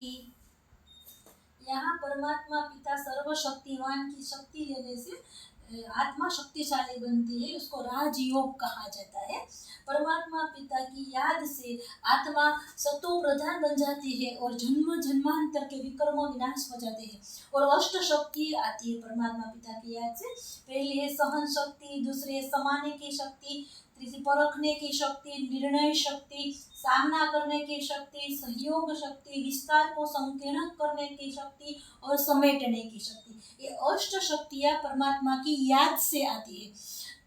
यहाँ परमात्मा पिता सर्वशक्तिमान की शक्ति लेने से आत्मा शक्तिशाली बनती है, उसको राजयोग कहा जाता है। परमात्मा पिता की याद से आत्मा सतो प्रधान बन जाती है और जन्म जन्मांतर के विकर्म विनाश हो जाते हैं और अष्ट शक्ति आती है परमात्मा पिता की याद से। पहली है सहन शक्ति, दूसरी है समाने की शक्ति, तीसरी परखने की शक्ति, निर्णय शक्ति, सामना करने की शक्ति, सहयोग शक्ति, विस्तार को संकीर्ण करने की शक्ति और समेटने की शक्ति। ये अष्ट शक्तियाँ परमात्मा की याद से आती है।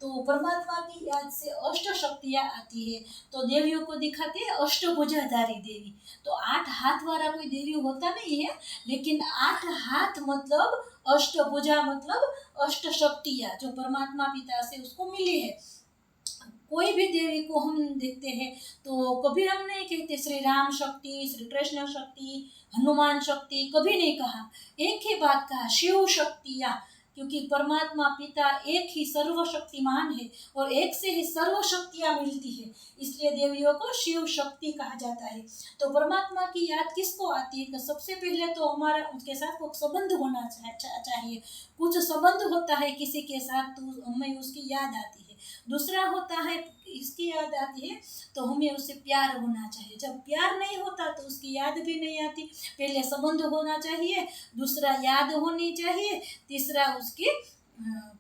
तो परमात्मा की याद से अष्ट शक्तियाँ आती है। तो देवियों को दिखाते हैं अष्टभुजाधारी देवी। तो 8 हाथ वाला कोई देवी होता नहीं है, लेकिन 8 हाथ मतलब अष्टभुजा मतलब अष्ट शक्तियाँ जो परमात्मा पिता से उसको मिली है। कोई भी देवी को हम देखते हैं तो कभी हम नहीं कहते श्री राम शक्ति, श्री कृष्ण शक्ति, हनुमान शक्ति, कभी नहीं कहा। एक ही बात कहा, शिव शक्तियाँ, क्योंकि परमात्मा पिता एक ही सर्वशक्तिमान है और एक से ही सर्व शक्तियाँ मिलती है, इसलिए देवियों को शिव शक्ति कहा जाता है। तो परमात्मा की याद किसको आती है? तो सबसे पहले तो हमारा उसके साथ कोई संबंध होना चाहिए। कुछ संबंध होता है किसी के साथ तो हमें उसकी याद आती है। दूसरा होता है इसकी याद आती है तो हमें उससे प्यार होना चाहिए। जब प्यार नहीं होता तो उसकी याद भी नहीं आती। पहले संबंध होना चाहिए, दूसरा याद होनी चाहिए, तीसरा उसकी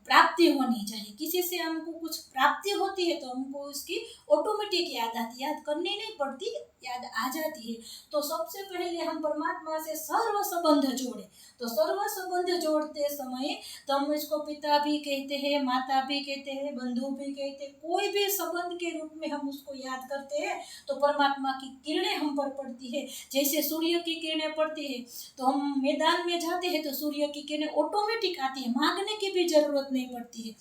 प्राप्ति होनी चाहिए। किसी से हमको कुछ प्राप्ति होती है तो हमको उसकी ऑटोमेटिक याद आती है, याद करनी नहीं पड़ती, याद आ जाती है। तो सबसे पहले हम परमात्मा से सर्व संबंध जोड़े। तो सर्व संबंध जोड़ते समय तो हम इसको पिता भी कहते हैं, माता भी कहते हैं, बंधु भी कहते हैं, कोई भी संबंध के रूप में हम उसको याद करते हैं तो परमात्मा की किरणें हम पर पड़ती है। जैसे सूर्य की किरणें पड़ती है तो हम मैदान में जाते हैं तो सूर्य की किरणें ऑटोमेटिक आती है, मांगने की भी जरूरत नहीं पड़ती है।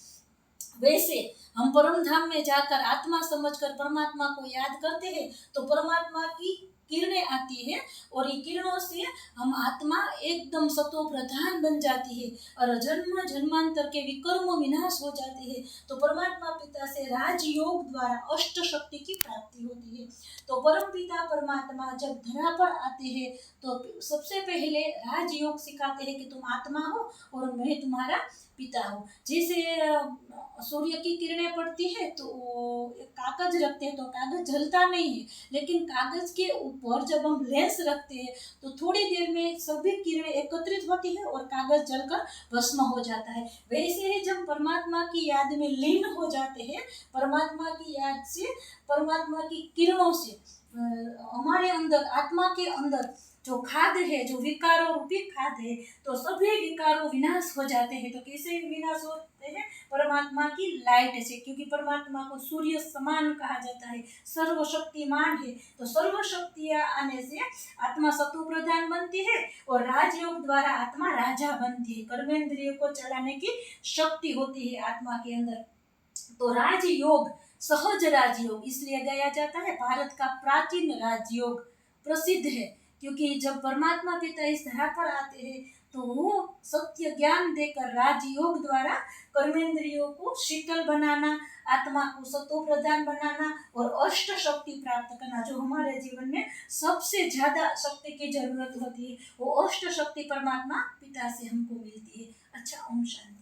वैसे हम परम धाम में जाकर आत्मा समझकर परमात्मा को याद करते हैं तो परमात्मा की किरणें आती है और ये किरणों से हम आत्मा एकदम सतो प्रधान बन जाती है और जन्म जन्मांतर के विकर्म विनाश हो जाते हैं। तो परमात्मा पिता से राजयोग द्वारा अष्ट शक्ति की प्राप्ति होती है। तो परम पिता परमात्मा जब धरा पर आते हैं तो सबसे पहले राजयोग सिखाते हैं कि तुम आत्मा हो और मैं तुम्हारा पिता हूँ। जैसे सूर्य की किरणें पड़ती है तो कागज रखते हैं तो कागज जलता नहीं है, लेकिन कागज के ऊपर जब हम लेंस रखते हैं तो थोड़ी देर में सभी किरणें एकत्रित होती है और कागज जलकर भस्म हो जाता है। वैसे ही जब परमात्मा की याद में लीन हो जाते हैं, परमात्मा की याद से, परमात्मा की किरणों से हमारे अंदर, आत्मा के अंदर जो खाद है, जो विकारों रूपी खाद है, तो सभी विकारों विनाश हो जाते हैं। तो कैसे विनाश होते हैं? परमात्मा की लाइट से, क्योंकि परमात्मा को सूर्य समान कहा जाता है, सर्वशक्तिमान है। तो सर्वशक्तियाँ आने से आत्मा सतो प्रधान बनती है और राजयोग द्वारा आत्मा राजा बनती है। कर्मेंद्रियों को चलाने की शक्ति होती है आत्मा के अंदर। तो राजयोग, सहज राजयोग इसलिए गाया जाता है, भारत का प्राचीन राजयोग प्रसिद्ध है, क्योंकि जब परमात्मा पिता इस धरा पर आते हैं तो वो सत्य ज्ञान देकर राजयोग द्वारा कर्मेंद्रियों को शीतल बनाना, आत्मा को सतो प्रधान बनाना और अष्ट शक्ति प्राप्त करना, जो हमारे जीवन में सबसे ज्यादा शक्ति की जरूरत होती है, वो अष्ट शक्ति परमात्मा पिता से हमको मिलती है। अच्छा, ओम शांति।